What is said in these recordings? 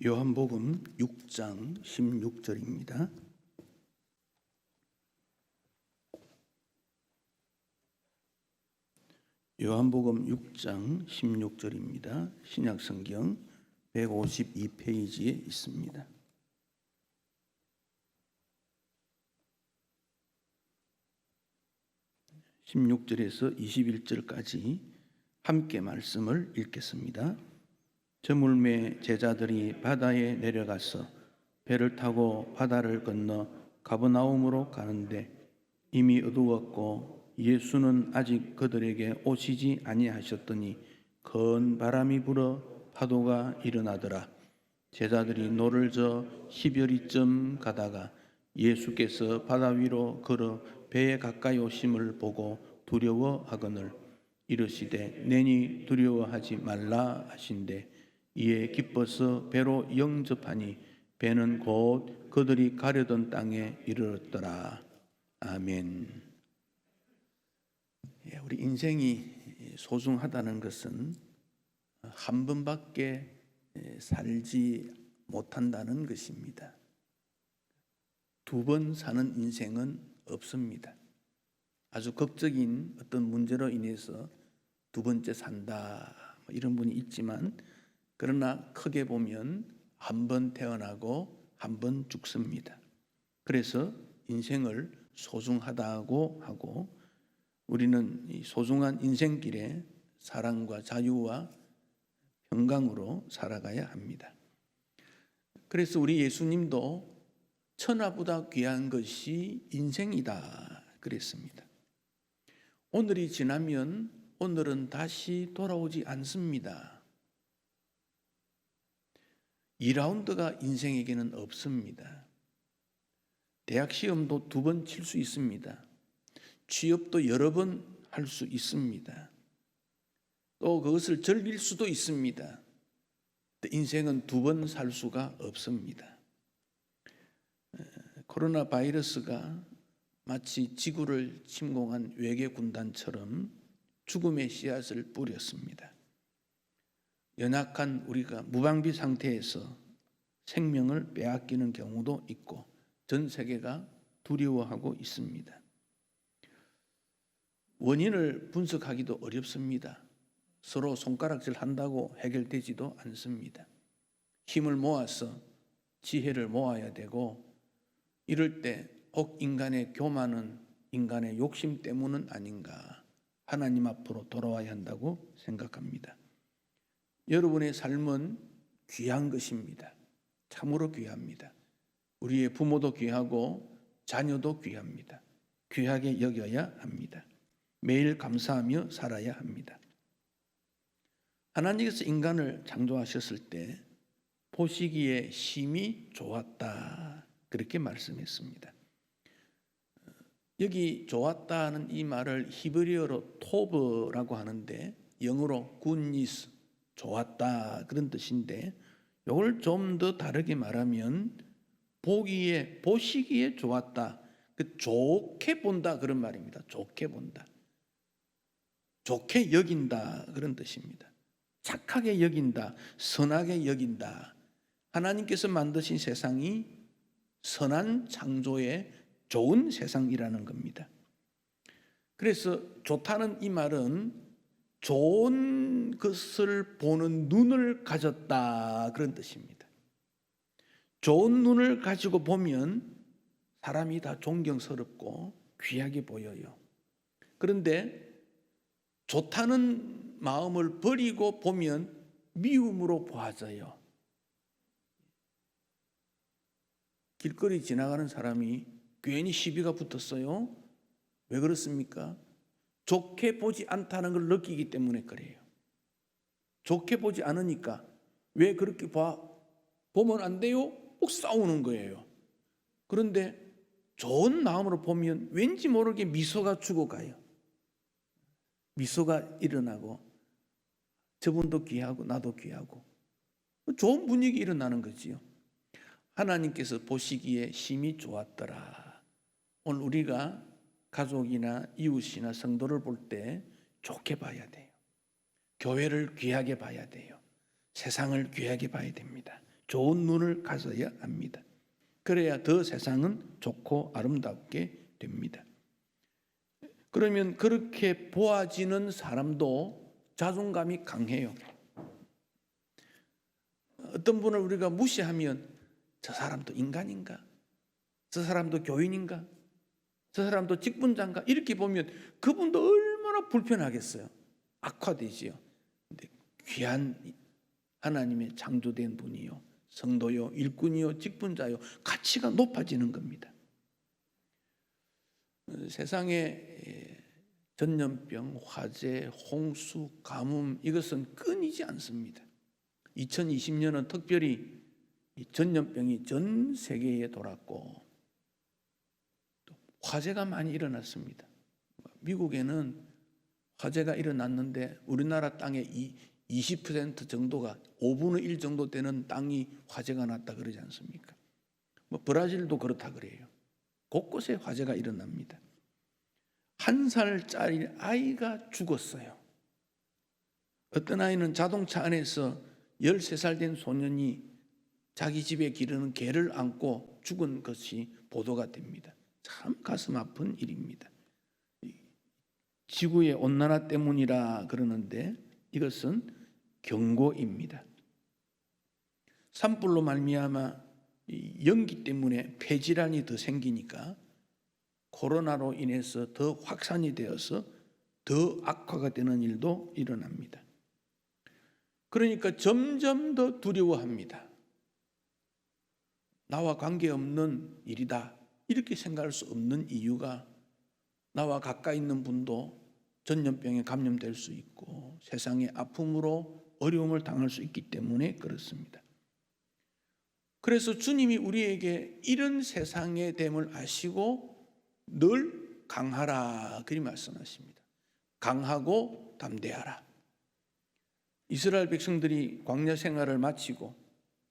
요한복음 6장 16절입니다. 요한복음 6장 16절입니다. 신약성경 152페이지에 있습니다. (16절에서) (21절까지) 함께 말씀을 읽겠습니다. 저물매 제자들이 바다에 내려가서 배를 타고 바다를 건너 가버나움으로 가는데 이미 어두웠고 예수는 아직 그들에게 오시지 아니하셨더니 큰 바람이 불어 파도가 일어나더라. 제자들이 노를 저 히뷬리쯤 가다가 예수께서 바다 위로 걸어 배에 가까이 오심을 보고 두려워하거늘 이르시되 내니 두려워하지 말라 하신대 이에 기뻐서 배로 영접하니 배는 곧 그들이 가려던 땅에 이르렀더라. 아멘. 우리 인생이 소중하다는 것은 한 번밖에 살지 못한다는 것입니다. 두 번 사는 인생은 없습니다. 아주 극적인 어떤 문제로 인해서 두 번째 산다 이런 분이 있지만 그러나 크게 보면 한 번 태어나고 한 번 죽습니다. 그래서 인생을 소중하다고 하고 우리는 이 소중한 인생길에 사랑과 자유와 평강으로 살아가야 합니다. 그래서 우리 예수님도 천하보다 귀한 것이 인생이다 그랬습니다. 오늘이 지나면 오늘은 다시 돌아오지 않습니다. 2라운드가 인생에게는 없습니다. 대학 시험도 2번 칠 수 있습니다. 취업도 여러 번 할 수 있습니다. 또 그것을 즐길 수도 있습니다. 인생은 2번 살 수가 없습니다. 코로나 바이러스가 마치 지구를 침공한 외계 군단처럼 죽음의 씨앗을 뿌렸습니다. 연약한 우리가 무방비 상태에서 생명을 빼앗기는 경우도 있고 전 세계가 두려워하고 있습니다. 원인을 분석하기도 어렵습니다. 서로 손가락질 한다고 해결되지도 않습니다. 힘을 모아서 지혜를 모아야 되고 이럴 때 혹 인간의 교만은 인간의 욕심 때문은 아닌가 하나님 앞으로 돌아와야 한다고 생각합니다. 여러분의 삶은 귀한 것입니다. 참으로 귀합니다. 우리의 부모도 귀하고 자녀도 귀합니다. 귀하게 여겨야 합니다. 매일 감사하며 살아야 합니다. 하나님께서 인간을 창조하셨을 때 보시기에 심히 좋았다 그렇게 말씀했습니다. 여기 좋았다는 이 말을 히브리어로 토브라고 하는데 영어로 굿니스 좋았다 그런 뜻인데 이걸 좀 더 다르게 말하면 보시기에 좋았다. 좋게 본다 그런 말입니다. 좋게 본다. 좋게 여긴다 그런 뜻입니다. 착하게 여긴다. 선하게 여긴다. 하나님께서 만드신 세상이 선한 창조의 좋은 세상이라는 겁니다. 그래서 좋다는 이 말은 좋은 것을 보는 눈을 가졌다 그런 뜻입니다. 좋은 눈을 가지고 보면 사람이 다 존경스럽고 귀하게 보여요. 그런데 좋다는 마음을 버리고 보면 미움으로 보아져요. 길거리 지나가는 사람이 괜히 시비가 붙었어요. 왜 그렇습니까? 좋게 보지 않다는 걸 느끼기 때문에 그래요. 좋게 보지 않으니까 왜 그렇게 보면 안 돼요? 꼭 싸우는 거예요. 그런데 좋은 마음으로 보면 왠지 모르게 미소가 죽어가요. 미소가 일어나고 저분도 귀하고 나도 귀하고 좋은 분위기 일어나는 거지요. 하나님께서 보시기에 심히 좋았더라. 오늘 우리가 가족이나 이웃이나 성도를 볼 때 좋게 봐야 돼요. 교회를 귀하게 봐야 돼요. 세상을 귀하게 봐야 됩니다. 좋은 눈을 가져야 합니다. 그래야 더 세상은 좋고 아름답게 됩니다. 그러면 그렇게 보아지는 사람도 자존감이 강해요. 어떤 분을 우리가 무시하면 저 사람도 인간인가? 저 사람도 교인인가? 저 사람도 직분자인가? 이렇게 보면 그분도 얼마나 불편하겠어요. 악화되지요. 근데 귀한 하나님의 창조된 분이요, 성도요, 일꾼이요, 직분자요, 가치가 높아지는 겁니다. 세상에 전염병, 화재, 홍수, 가뭄 이것은 끊이지 않습니다. 2020년은 특별히 전염병이 전 세계에 돌았고 또 화재가 많이 일어났습니다. 미국에는 화재가 일어났는데 우리나라 땅의 20% 정도가 5분의 1 정도 되는 땅이 화재가 났다 그러지 않습니까? 브라질도 그렇다 그래요. 곳곳에 화재가 일어납니다. 1살짜리 아이가 죽었어요. 어떤 아이는 자동차 안에서 13살 된 소년이 자기 집에 기르는 개를 안고 죽은 것이 보도가 됩니다. 참 가슴 아픈 일입니다. 지구의 온난화 때문이라 그러는데 이것은 경고입니다. 산불로 말미암아 연기 때문에 폐질환이 더 생기니까 코로나로 인해서 더 확산이 되어서 더 악화가 되는 일도 일어납니다. 그러니까 점점 더 두려워합니다. 나와 관계없는 일이다 이렇게 생각할 수 없는 이유가 나와 가까이 있는 분도 전염병에 감염될 수 있고 세상의 아픔으로 어려움을 당할 수 있기 때문에 그렇습니다. 그래서 주님이 우리에게 이런 세상의 됨을 아시고 늘 강하라 그리 말씀하십니다. 강하고 담대하라. 이스라엘 백성들이 광야 생활을 마치고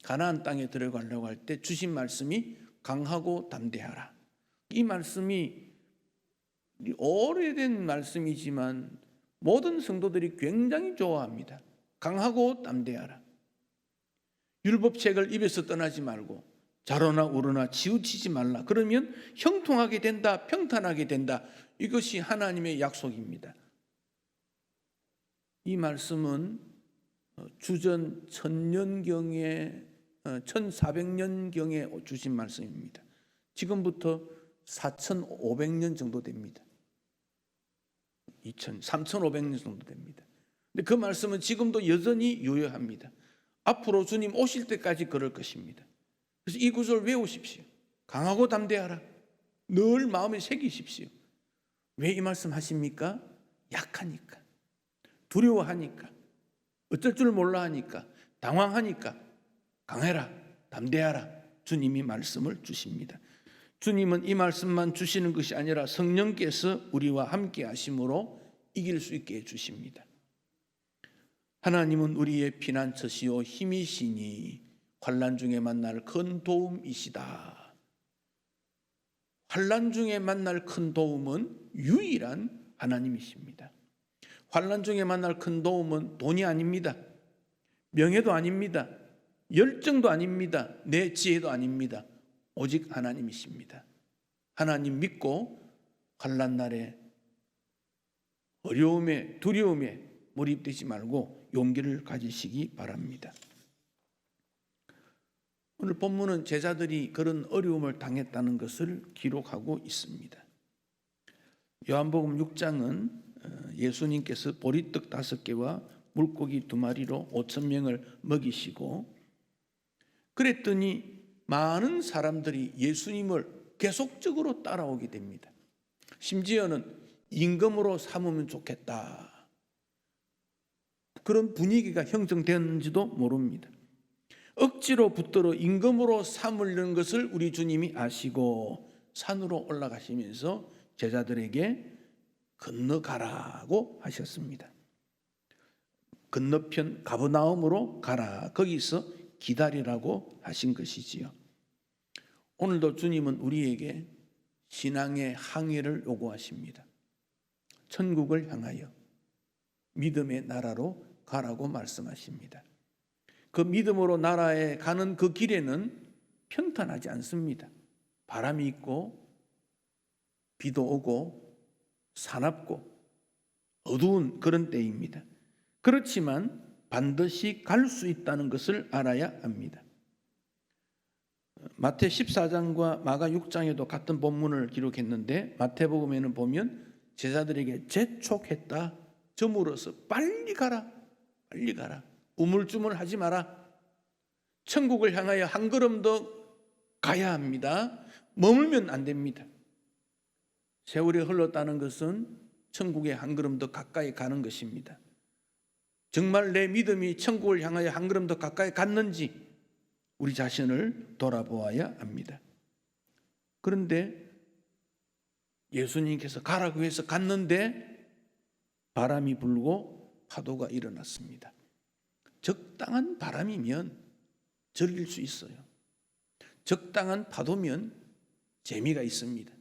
가나안 땅에 들어가려고 할 때 주신 말씀이 강하고 담대하라. 이 말씀이 오래된 말씀이지만 모든 성도들이 굉장히 좋아합니다. 강하고 담대하라. 율법책을 입에서 떠나지 말고 좌로나 우로나 치우치지 말라. 그러면 형통하게 된다, 평탄하게 된다. 이것이 하나님의 약속입니다. 이 말씀은 주전 1400년경에 주신 말씀입니다. 지금부터 4500년 정도 됩니다. 3500년 정도 됩니다. 근데 그 말씀은 지금도 여전히 유효합니다. 앞으로 주님 오실 때까지 그럴 것입니다. 그래서 이 구절을 외우십시오. 강하고 담대하라. 늘 마음에 새기십시오. 왜 이 말씀 하십니까? 약하니까, 두려워하니까, 어쩔 줄 몰라 하니까, 당황하니까 강해라, 담대하라. 주님이 말씀을 주십니다. 주님은 이 말씀만 주시는 것이 아니라 성령께서 우리와 함께 하심으로 이길 수 있게 해주십니다. 하나님은 우리의 피난처시요 힘이시니 환난 중에 만날 큰 도움이시다. 환난 중에 만날 큰 도움은 유일한 하나님이십니다. 환난 중에 만날 큰 도움은 돈이 아닙니다. 명예도 아닙니다. 열정도 아닙니다. 내 지혜도 아닙니다. 오직 하나님이십니다. 하나님 믿고 환난 날에 어려움에 두려움에 몰입되지 말고 용기를 가지시기 바랍니다. 오늘 본문은 제자들이 그런 어려움을 당했다는 것을 기록하고 있습니다. 요한복음 6장은 예수님께서 보리떡 5개와 물고기 2마리로 5,000명을 먹이시고 그랬더니 많은 사람들이 예수님을 계속적으로 따라오게 됩니다. 심지어는 임금으로 삼으면 좋겠다. 그런 분위기가 형성되었는지도 모릅니다. 억지로 붙들어 임금으로 삼으려는 것을 우리 주님이 아시고 산으로 올라가시면서 제자들에게 건너가라고 하셨습니다. 건너편 가버나움으로 가라. 거기서 기다리라고 하신 것이지요. 오늘도 주님은 우리에게 신앙의 항해를 요구하십니다. 천국을 향하여 믿음의 나라로 가라고 말씀하십니다. 그 믿음으로 나라에 가는 그 길에는 평탄하지 않습니다. 바람이 있고 비도 오고 사납고 어두운 그런 때입니다. 그렇지만 반드시 갈 수 있다는 것을 알아야 합니다. 마태 14장과 마가 6장에도 같은 본문을 기록했는데 마태복음에는 보면 제자들에게 재촉했다. 저물어서 빨리 가라. 빨리 가라. 우물쭈물하지 마라. 천국을 향하여 한 걸음 더 가야 합니다. 머물면 안 됩니다. 세월이 흘렀다는 것은 천국에 한 걸음 더 가까이 가는 것입니다. 정말 내 믿음이 천국을 향하여 한 걸음 더 가까이 갔는지 우리 자신을 돌아보아야 합니다. 그런데 예수님께서 가라고 해서 갔는데 바람이 불고 파도가 일어났습니다. 적당한 바람이면 즐길 수 있어요. 적당한 파도면 재미가 있습니다.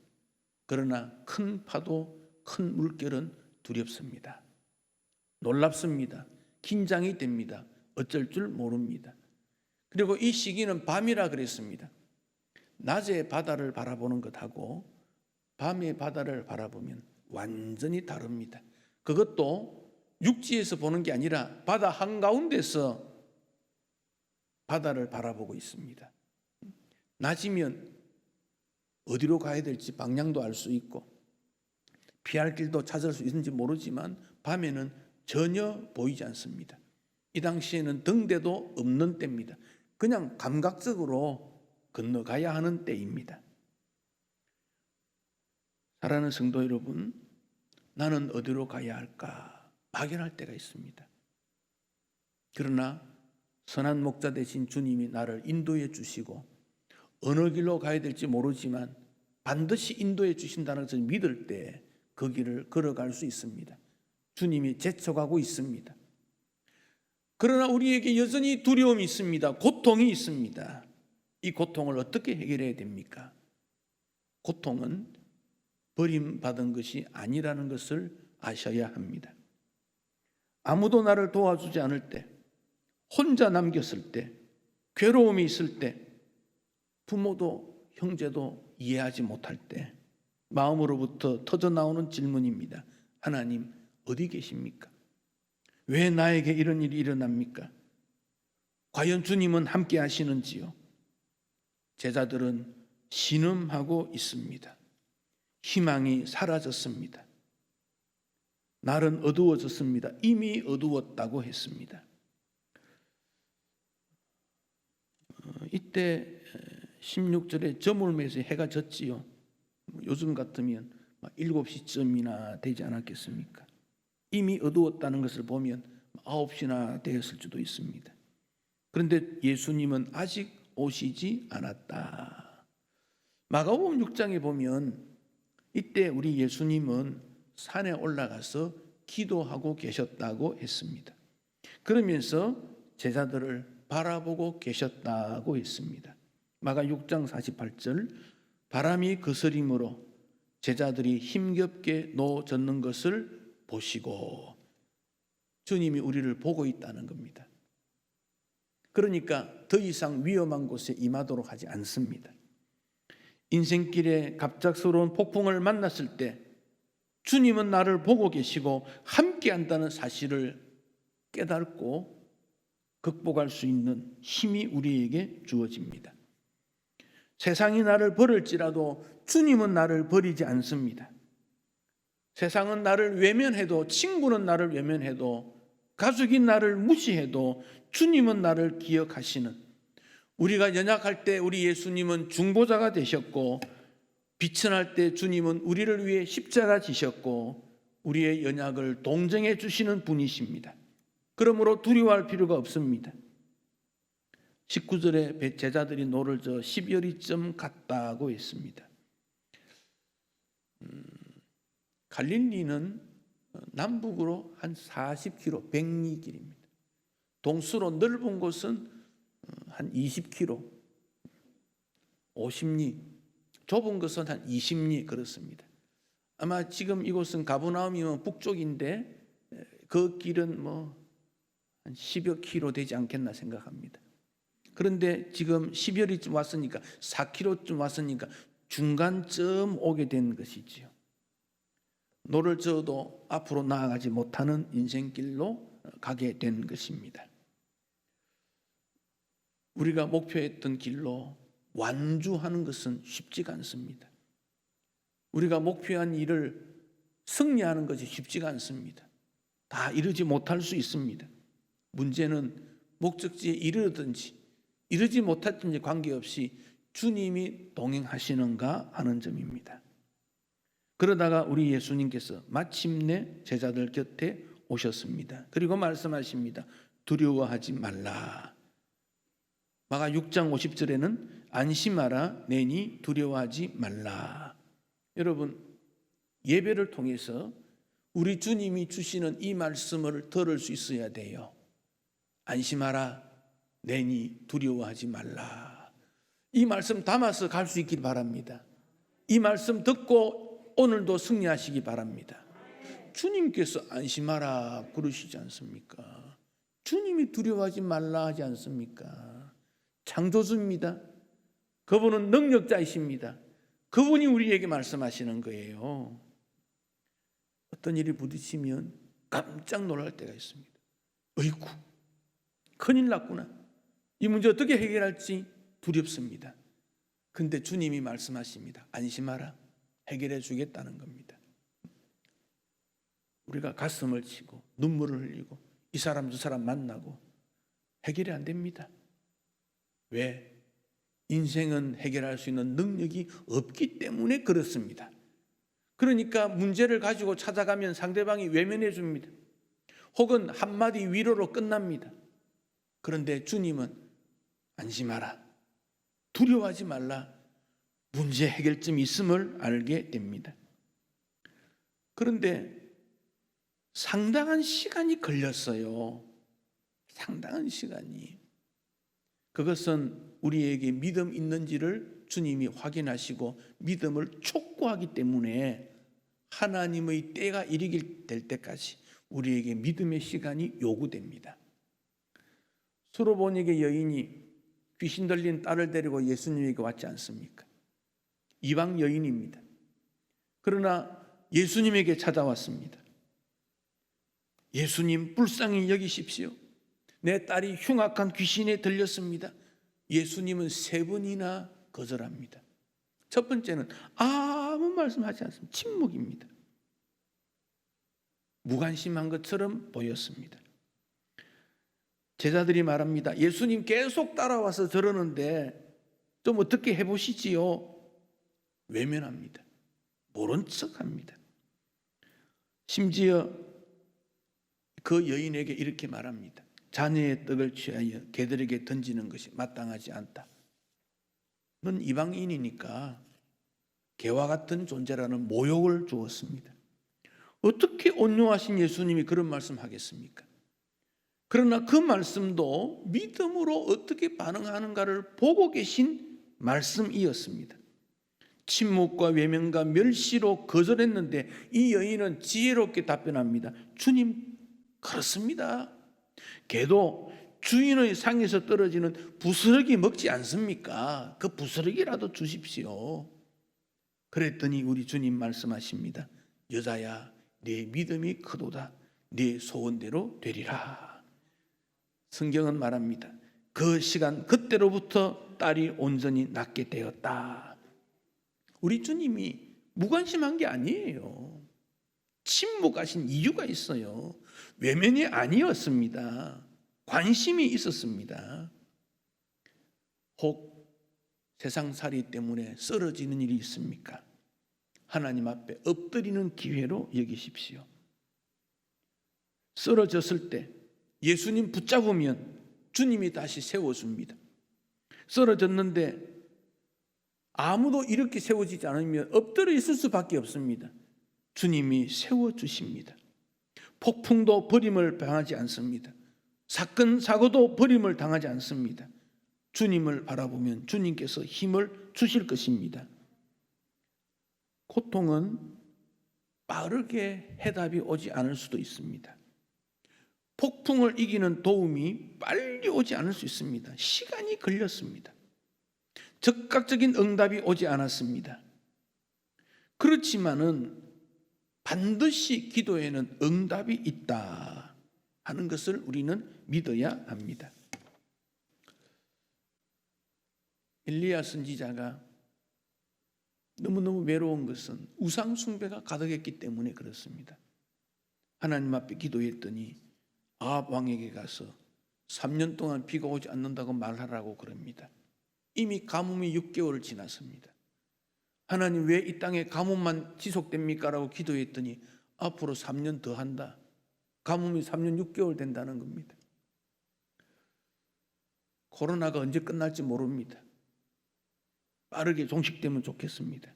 그러나 큰 파도, 큰 물결은 두렵습니다. 놀랍습니다. 긴장이 됩니다. 어쩔 줄 모릅니다. 그리고 이 시기는 밤이라 그랬습니다. 낮에 바다를 바라보는 것하고 밤에 바다를 바라보면 완전히 다릅니다. 그것도 육지에서 보는 게 아니라 바다 한가운데서 바다를 바라보고 있습니다. 낮이면 어디로 가야 될지 방향도 알 수 있고 피할 길도 찾을 수 있는지 모르지만 밤에는 전혀 보이지 않습니다. 이 당시에는 등대도 없는 때입니다. 그냥 감각적으로 건너가야 하는 때입니다. 사랑하는 성도 여러분, 나는 어디로 가야 할까 막연할 때가 있습니다. 그러나 선한 목자 되신 주님이 나를 인도해 주시고 어느 길로 가야 될지 모르지만 반드시 인도해 주신다는 것을 믿을 때 그 길을 걸어갈 수 있습니다. 주님이 재촉하고 있습니다. 그러나 우리에게 여전히 두려움이 있습니다. 고통이 있습니다. 이 고통을 어떻게 해결해야 됩니까? 고통은 버림받은 것이 아니라는 것을 아셔야 합니다. 아무도 나를 도와주지 않을 때, 혼자 남겼을 때, 괴로움이 있을 때, 부모도 형제도 이해하지 못할 때 마음으로부터 터져나오는 질문입니다. 하나님 어디 계십니까? 왜 나에게 이런 일이 일어납니까? 과연 주님은 함께 하시는지요? 제자들은 신음하고 있습니다. 희망이 사라졌습니다. 날은 어두워졌습니다. 이미 어두웠다고 했습니다. 이때 16절에 저물매서 해가 졌지요. 요즘 같으면 7시쯤이나 되지 않았겠습니까? 이미 어두웠다는 것을 보면 9시나 되었을 수도 있습니다. 그런데 예수님은 아직 오시지 않았다. 마가복음 6장에 보면 이때 우리 예수님은 산에 올라가서 기도하고 계셨다고 했습니다. 그러면서 제자들을 바라보고 계셨다고 했습니다. 마가 6장 48절, 바람이 거스림으로 제자들이 힘겹게 놓아졌는 것을 보시고, 주님이 우리를 보고 있다는 겁니다. 그러니까 더 이상 위험한 곳에 임하도록 하지 않습니다. 인생길에 갑작스러운 폭풍을 만났을 때 주님은 나를 보고 계시고 함께 한다는 사실을 깨닫고 극복할 수 있는 힘이 우리에게 주어집니다. 세상이 나를 버릴지라도 주님은 나를 버리지 않습니다. 세상은 나를 외면해도, 친구는 나를 외면해도, 가족이 나를 무시해도 주님은 나를 기억하시는, 우리가 연약할 때 우리 예수님은 중보자가 되셨고, 비천할 때 주님은 우리를 위해 십자가 지셨고 우리의 연약을 동정해 주시는 분이십니다. 그러므로 두려워할 필요가 없습니다. 19절에 제자들이 노를 저 12여리쯤 갔다고 했습니다. 갈릴리는 남북으로 한 40km, 100리 길입니다. 동수로 넓은 곳은 한 20km, 50리, 좁은 것은 한 20리 그렇습니다. 아마 지금 이곳은 가버나움이면 북쪽인데 그 길은 한 10여 킬로 되지 않겠나 생각합니다. 그런데 지금 12월이쯤 왔으니까 4킬로쯤 왔으니까 중간쯤 오게 된 것이지요. 노를 저어도 앞으로 나아가지 못하는 인생길로 가게 된 것입니다. 우리가 목표했던 길로 완주하는 것은 쉽지가 않습니다. 우리가 목표한 일을 승리하는 것이 쉽지가 않습니다. 다 이루지 못할 수 있습니다. 문제는 목적지에 이르든지 이루지 못했든지 관계없이 주님이 동행하시는가 하는 점입니다. 그러다가 우리 예수님께서 마침내 제자들 곁에 오셨습니다. 그리고 말씀하십니다. 두려워하지 말라. 마가 6장 50절에는 안심하라 내니 두려워하지 말라. 여러분, 예배를 통해서 우리 주님이 주시는 이 말씀을 들을 수 있어야 돼요. 안심하라 내니 두려워하지 말라. 이 말씀 담아서 갈 수 있길 바랍니다. 이 말씀 듣고 오늘도 승리하시기 바랍니다. 주님께서 안심하라 그러시지 않습니까? 주님이 두려워하지 말라 하지 않습니까? 창조주입니다. 그분은 능력자이십니다. 그분이 우리에게 말씀하시는 거예요. 어떤 일이 부딪히면 깜짝 놀랄 때가 있습니다. 어이구, 큰일 났구나. 이 문제 어떻게 해결할지 두렵습니다. 근데 주님이 말씀하십니다. 안심하라. 해결해 주겠다는 겁니다. 우리가 가슴을 치고 눈물을 흘리고 이 사람 저 사람 만나고 해결이 안 됩니다. 왜? 인생은 해결할 수 있는 능력이 없기 때문에 그렇습니다. 그러니까 문제를 가지고 찾아가면 상대방이 외면해 줍니다. 혹은 한마디 위로로 끝납니다. 그런데 주님은 안심하라. 두려워하지 말라. 문제 해결점이 있음을 알게 됩니다. 그런데 상당한 시간이 걸렸어요. 상당한 시간이. 그것은 우리에게 믿음 있는지를 주님이 확인하시고 믿음을 촉구하기 때문에 하나님의 때가 이르게 될 때까지 우리에게 믿음의 시간이 요구됩니다. 수로보닉의 여인이 귀신 들린 딸을 데리고 예수님에게 왔지 않습니까? 이방 여인입니다. 그러나 예수님에게 찾아왔습니다. 예수님 불쌍히 여기십시오. 내 딸이 흉악한 귀신에 들렸습니다. 예수님은 3번이나 거절합니다. 첫 번째는 아무 말씀하지 않습니다. 침묵입니다. 무관심한 것처럼 보였습니다. 제자들이 말합니다. 예수님 계속 따라와서 저러는데 좀 어떻게 해보시지요? 외면합니다. 모른 척합니다. 심지어 그 여인에게 이렇게 말합니다. 자녀의 떡을 취하여 개들에게 던지는 것이 마땅하지 않다. 넌 이방인이니까 개와 같은 존재라는 모욕을 주었습니다. 어떻게 온유하신 예수님이 그런 말씀하겠습니까? 그러나 그 말씀도 믿음으로 어떻게 반응하는가를 보고 계신 말씀이었습니다. 침묵과 외면과 멸시로 거절했는데 이 여인은 지혜롭게 답변합니다. 주님, 그렇습니다. 개도 주인의 상에서 떨어지는 부스러기 먹지 않습니까? 그 부스러기라도 주십시오. 그랬더니 우리 주님 말씀하십니다. 여자야, 네 믿음이 크도다. 네 소원대로 되리라. 성경은 말합니다. 그 시간 그때로부터 딸이 온전히 낫게 되었다. 우리 주님이 무관심한 게 아니에요. 침묵하신 이유가 있어요. 외면이 아니었습니다. 관심이 있었습니다. 혹 세상살이 때문에 쓰러지는 일이 있습니까? 하나님 앞에 엎드리는 기회로 여기십시오. 쓰러졌을 때 예수님 붙잡으면 주님이 다시 세워줍니다. 쓰러졌는데 아무도 이렇게 세워지지 않으면 엎드려 있을 수밖에 없습니다. 주님이 세워주십니다. 폭풍도 버림을 당하지 않습니다. 사건, 사고도 버림을 당하지 않습니다. 주님을 바라보면 주님께서 힘을 주실 것입니다. 고통은 빠르게 해답이 오지 않을 수도 있습니다. 폭풍을 이기는 도움이 빨리 오지 않을 수 있습니다. 시간이 걸렸습니다. 즉각적인 응답이 오지 않았습니다. 그렇지만은 반드시 기도에는 응답이 있다 하는 것을 우리는 믿어야 합니다. 엘리야 선지자가 너무너무 외로운 것은 우상 숭배가 가득했기 때문에 그렇습니다. 하나님 앞에 기도했더니 아합 왕에게 가서 3년 동안 비가 오지 않는다고 말하라고 그럽니다. 이미 가뭄이 6개월을 지났습니다. 하나님 왜 이 땅에 가뭄만 지속됩니까? 라고 기도했더니 앞으로 3년 더 한다. 가뭄이 3년 6개월 된다는 겁니다. 코로나가 언제 끝날지 모릅니다. 빠르게 종식되면 좋겠습니다.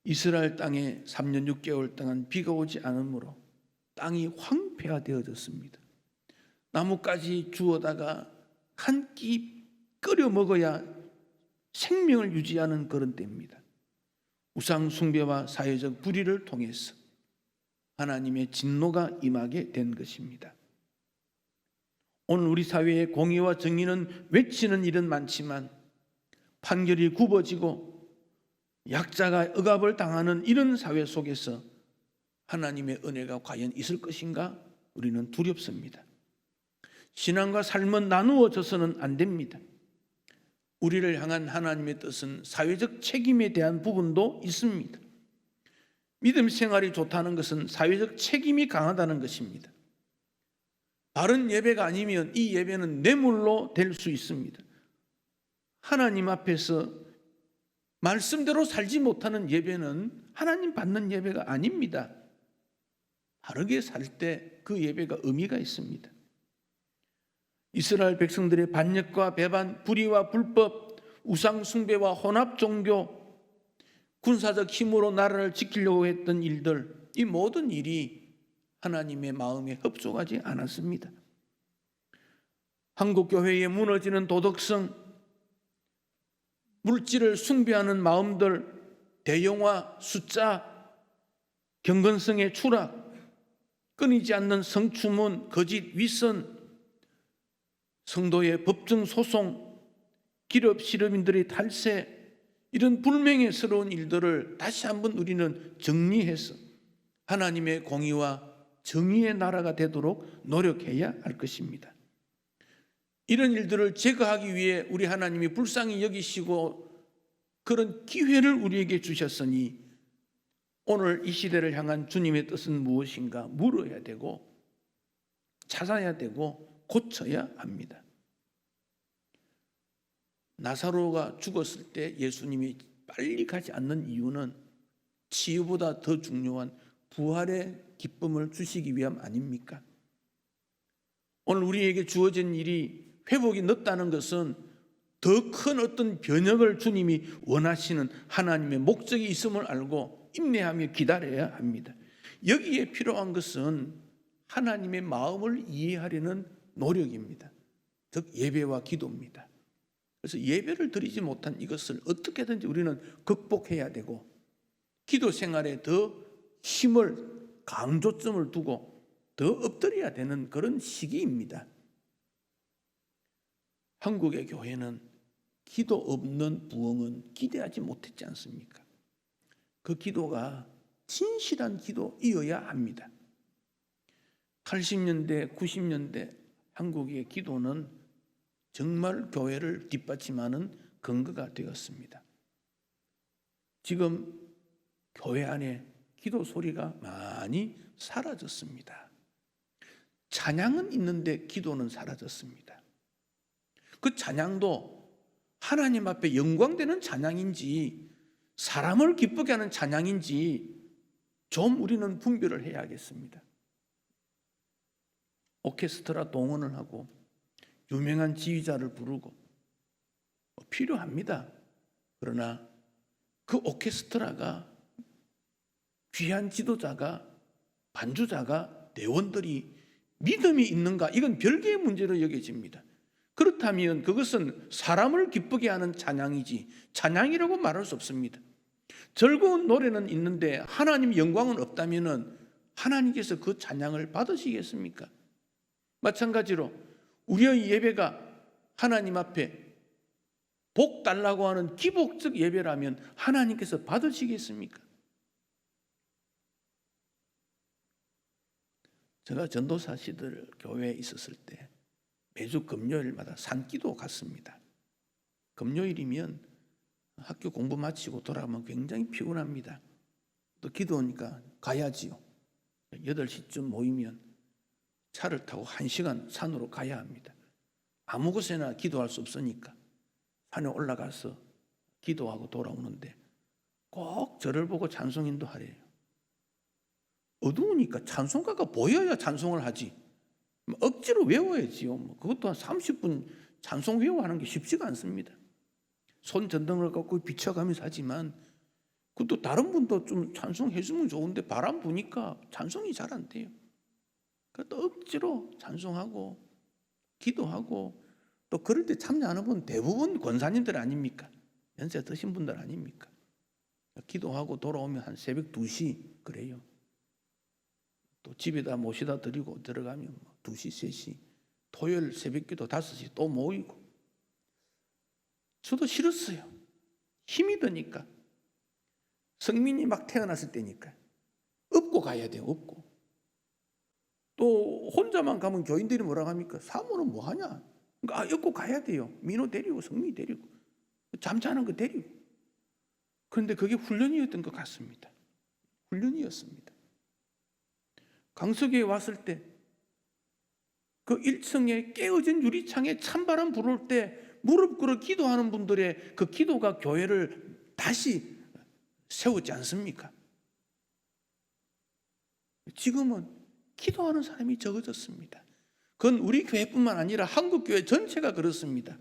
이스라엘 땅에 3년 6개월 동안 비가 오지 않으므로 땅이 황폐화되어졌습니다. 나뭇가지 주워다가 한 끼 끓여 먹어야 생명을 유지하는 그런 때입니다. 우상 숭배와 사회적 불의를 통해서 하나님의 진노가 임하게 된 것입니다. 오늘 우리 사회의 공의와 정의는 외치는 일은 많지만 판결이 굽어지고 약자가 억압을 당하는 이런 사회 속에서 하나님의 은혜가 과연 있을 것인가? 우리는 두렵습니다. 신앙과 삶은 나누어져서는 안 됩니다. 우리를 향한 하나님의 뜻은 사회적 책임에 대한 부분도 있습니다. 믿음 생활이 좋다는 것은 사회적 책임이 강하다는 것입니다. 바른 예배가 아니면 이 예배는 뇌물로 될 수 있습니다. 하나님 앞에서 말씀대로 살지 못하는 예배는 하나님 받는 예배가 아닙니다. 바르게 살 때 그 예배가 의미가 있습니다. 이스라엘 백성들의 반역과 배반, 불의와 불법, 우상 숭배와 혼합 종교, 군사적 힘으로 나라를 지키려고 했던 일들, 이 모든 일이 하나님의 마음에 흡족하지 않았습니다. 한국 교회의 무너지는 도덕성, 물질을 숭배하는 마음들, 대형화, 숫자, 경건성의 추락, 끊이지 않는 성추문, 거짓 위선, 성도의 법정 소송, 기업 실업인들의 탈세, 이런 불명예스러운 일들을 다시 한번 우리는 정리해서 하나님의 공의와 정의의 나라가 되도록 노력해야 할 것입니다. 이런 일들을 제거하기 위해 우리 하나님이 불쌍히 여기시고 그런 기회를 우리에게 주셨으니 오늘 이 시대를 향한 주님의 뜻은 무엇인가 물어야 되고 찾아야 되고 고쳐야 합니다. 나사로가 죽었을 때 예수님이 빨리 가지 않는 이유는 치유보다 더 중요한 부활의 기쁨을 주시기 위함 아닙니까? 오늘 우리에게 주어진 일이 회복이 늦다는 것은 더 큰 어떤 변혁을 주님이 원하시는 하나님의 목적이 있음을 알고 인내하며 기다려야 합니다. 여기에 필요한 것은 하나님의 마음을 이해하려는 노력입니다. 즉 예배와 기도입니다. 그래서 예배를 드리지 못한 이것을 어떻게든지 우리는 극복해야 되고 기도 생활에 더 힘을 강조점을 두고 더 엎드려야 되는 그런 시기입니다. 한국의 교회는 기도 없는 부흥은 기대하지 못했지 않습니까? 그 기도가 진실한 기도이어야 합니다. 80년대, 90년대 한국의 기도는 정말 교회를 뒷받침하는 근거가 되었습니다. 지금 교회 안에 기도 소리가 많이 사라졌습니다. 찬양은 있는데 기도는 사라졌습니다. 그 찬양도 하나님 앞에 영광되는 찬양인지 사람을 기쁘게 하는 찬양인지 좀 우리는 분별을 해야겠습니다. 오케스트라 동원을 하고 유명한 지휘자를 부르고 필요합니다. 그러나 그 오케스트라가 귀한 지도자가 반주자가 대원들이 믿음이 있는가 이건 별개의 문제로 여겨집니다. 그렇다면 그것은 사람을 기쁘게 하는 찬양이지 찬양이라고 말할 수 없습니다. 즐거운 노래는 있는데 하나님 영광은 없다면 하나님께서 그 찬양을 받으시겠습니까? 마찬가지로 우리의 예배가 하나님 앞에 복 달라고 하는 기복적 예배라면 하나님께서 받으시겠습니까? 제가 전도사 시절 교회에 있었을 때 매주 금요일마다 산기도 갔습니다. 금요일이면 학교 공부 마치고 돌아가면 굉장히 피곤합니다. 또 기도하니까 가야지요. 8시쯤 모이면 차를 타고 1시간 산으로 가야 합니다. 아무 곳에나 기도할 수 없으니까 산에 올라가서 기도하고 돌아오는데 꼭 저를 보고 찬송 인도하래요. 어두우니까 찬송가가 보여야 찬송을 하지. 억지로 외워야지요. 그것도 한 30분 찬송 외워하는 게 쉽지가 않습니다. 손 전등을 갖고 비춰가면서 하지만 그것도 다른 분도 좀 찬송해주면 좋은데 바람 부니까 찬송이 잘 안 돼요. 그래도 억지로 찬송하고 기도하고 또 그럴 때 참여하는 분 대부분 권사님들 아닙니까? 연세 드신 분들 아닙니까? 기도하고 돌아오면 한 새벽 2시 그래요. 또 집에다 모시다 드리고 들어가면 2시, 3시, 토요일 새벽기도 5시 또 모이고. 저도 싫었어요. 힘이 드니까. 성민이 막 태어났을 때니까. 업고 가야 돼요, 업고. 또 혼자만 가면 교인들이 뭐라고 합니까? 사모는 뭐 하냐? 그러니까 업고 가야 돼요. 민호 데리고 성민이 데리고 잠자는 거 데리고. 그런데 그게 훈련이었던 것 같습니다. 훈련이었습니다. 강석에 왔을 때 그 1층에 깨어진 유리창에 찬바람 불을 때 무릎 꿇어 기도하는 분들의 그 기도가 교회를 다시 세웠지 않습니까? 지금은 기도하는 사람이 적어졌습니다. 그건 우리 교회뿐만 아니라 한국 교회 전체가 그렇습니다.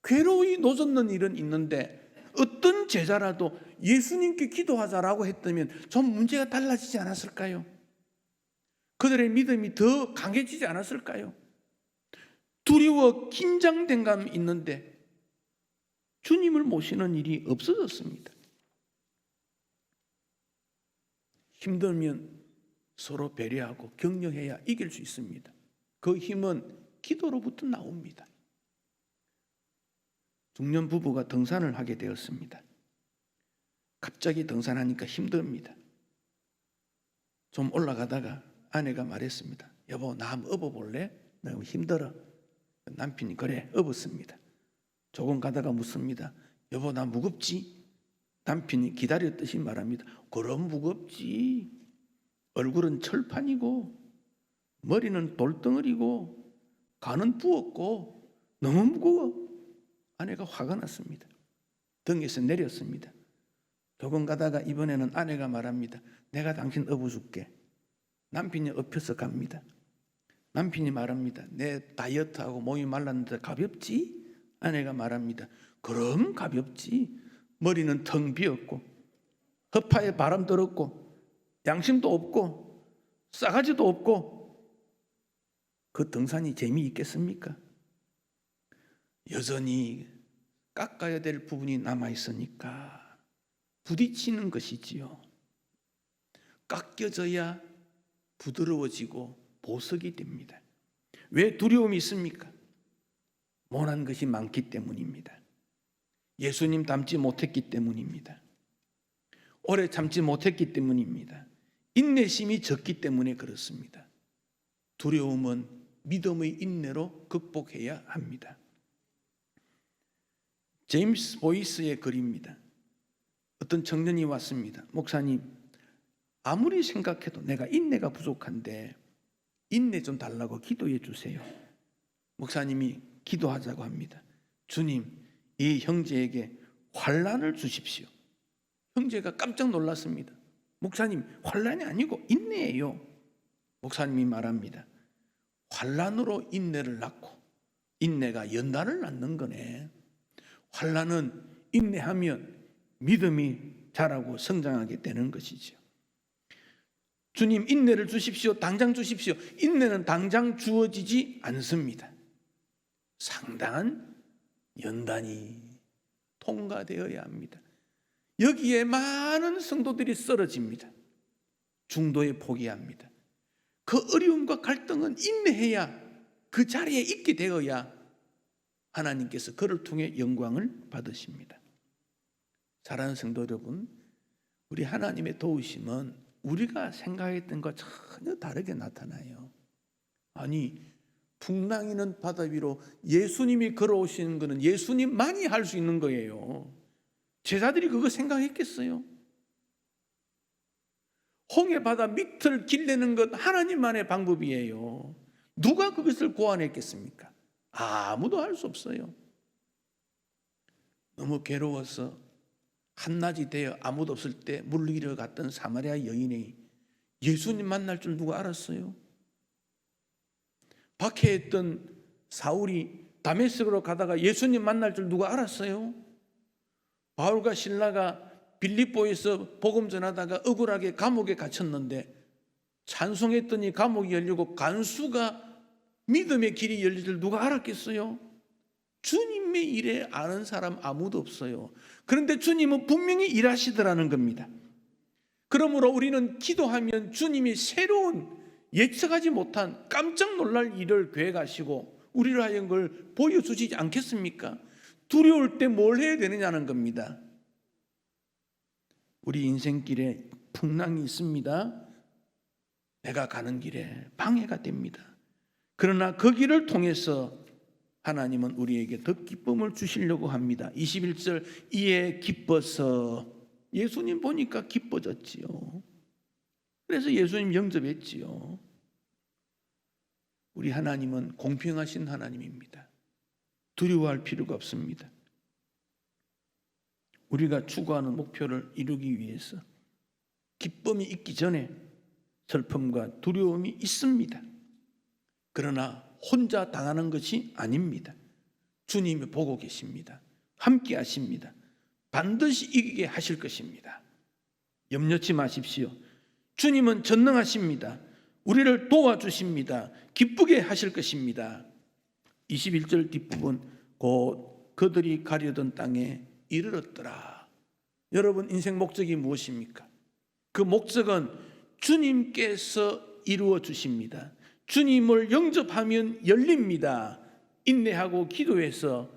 괴로이 놓젓는 일은 있는데 어떤 제자라도 예수님께 기도하자라고 했다면 좀 문제가 달라지지 않았을까요? 그들의 믿음이 더 강해지지 않았을까요? 두려워 긴장된 감이 있는데 주님을 모시는 일이 없어졌습니다. 힘들면 서로 배려하고 격려해야 이길 수 있습니다. 그 힘은 기도로부터 나옵니다. 중년 부부가 등산을 하게 되었습니다. 갑자기 등산하니까 힘듭니다. 좀 올라가다가 아내가 말했습니다. 여보, 나 한번 업어볼래? 너무 힘들어. 남편이 그래, 업었습니다. 조금 가다가 묻습니다. 여보, 나 무겁지? 남편이 기다렸듯이 말합니다. 그럼 무겁지. 얼굴은 철판이고 머리는 돌덩어리고 간은 부었고 너무 무거워. 아내가 화가 났습니다. 등에서 내렸습니다. 조금 가다가 이번에는 아내가 말합니다. 내가 당신 업어줄게. 남편이 엎혀서 갑니다. 남편이 말합니다. 내 다이어트하고 몸이 말랐는데 가볍지? 아내가 말합니다. 그럼 가볍지. 머리는 텅 비었고 허파에 바람 들었고 양심도 없고 싸가지도 없고 그 등산이 재미있겠습니까? 여전히 깎아야 될 부분이 남아있으니까 부딪히는 것이지요. 깎여져야 부드러워지고 보석이 됩니다. 왜 두려움이 있습니까? 못한 것이 많기 때문입니다. 예수님 닮지 못했기 때문입니다. 오래 참지 못했기 때문입니다. 인내심이 적기 때문에 그렇습니다. 두려움은 믿음의 인내로 극복해야 합니다. 제임스 보이스의 글입니다. 어떤 청년이 왔습니다. 목사님, 아무리 생각해도 내가 인내가 부족한데 인내 좀 달라고 기도해 주세요. 목사님이 기도하자고 합니다. 주님, 이 형제에게 환난을 주십시오. 형제가 깜짝 놀랐습니다. 목사님, 환난이 아니고 인내예요. 목사님이 말합니다. 환난으로 인내를 낳고 인내가 연단을 낳는 거네. 환난은 인내하면 믿음이 자라고 성장하게 되는 것이죠. 주님, 인내를 주십시오. 당장 주십시오. 인내는 당장 주어지지 않습니다. 상당한 연단이 통과되어야 합니다. 여기에 많은 성도들이 쓰러집니다. 중도에 포기합니다. 그 어려움과 갈등은 인내해야, 그 자리에 있게 되어야 하나님께서 그를 통해 영광을 받으십니다. 사랑하는 성도 여러분, 우리 하나님의 도우심은 우리가 생각했던 것 전혀 다르게 나타나요. 아니, 풍랑이는 바다 위로 예수님이 걸어오시는 것은 예수님만이 할 수 있는 거예요. 제자들이 그거 생각했겠어요? 홍해 바다 밑을 길내는 것 하나님만의 방법이에요. 누가 그것을 고안했겠습니까? 아무도 할 수 없어요. 너무 괴로워서 한낮이 되어 아무도 없을 때 물리러 갔던 사마리아 여인이 예수님 만날 줄 누가 알았어요? 박해했던 사울이 다메섹으로 가다가 예수님 만날 줄 누가 알았어요? 바울과 실라가 빌립보에서 복음 전하다가 억울하게 감옥에 갇혔는데 찬송했더니 감옥이 열리고 간수가 믿음의 길이 열릴 줄 누가 알았겠어요? 주님의 일에 아는 사람 아무도 없어요. 그런데 주님은 분명히 일하시더라는 겁니다. 그러므로 우리는 기도하면 주님이 새로운 예측하지 못한 깜짝 놀랄 일을 계획하시고 우리를 하여금 그걸 보여주시지 않겠습니까? 두려울 때 뭘 해야 되느냐는 겁니다. 우리 인생길에 풍랑이 있습니다. 내가 가는 길에 방해가 됩니다. 그러나 그 길을 통해서 하나님은 우리에게 더 기쁨을 주시려고 합니다. 21절, 이에 기뻐서, 예수님 보니까 기뻐졌지요. 그래서 예수님 영접했지요. 우리 하나님은 공평하신 하나님입니다. 두려워할 필요가 없습니다. 우리가 추구하는 목표를 이루기 위해서 기쁨이 있기 전에 슬픔과 두려움이 있습니다. 그러나 혼자 당하는 것이 아닙니다. 주님이 보고 계십니다. 함께 하십니다. 반드시 이기게 하실 것입니다. 염려치 마십시오. 주님은 전능하십니다. 우리를 도와주십니다. 기쁘게 하실 것입니다. 21절 뒷부분, 곧 그들이 가려던 땅에 이르렀더라. 여러분, 인생 목적이 무엇입니까? 그 목적은 주님께서 이루어 주십니다. 주님을 영접하면 열립니다. 인내하고 기도해서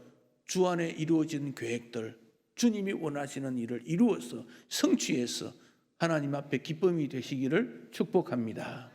주 안에 이루어진 계획들, 주님이 원하시는 일을 이루어서 성취해서 하나님 앞에 기쁨이 되시기를 축복합니다.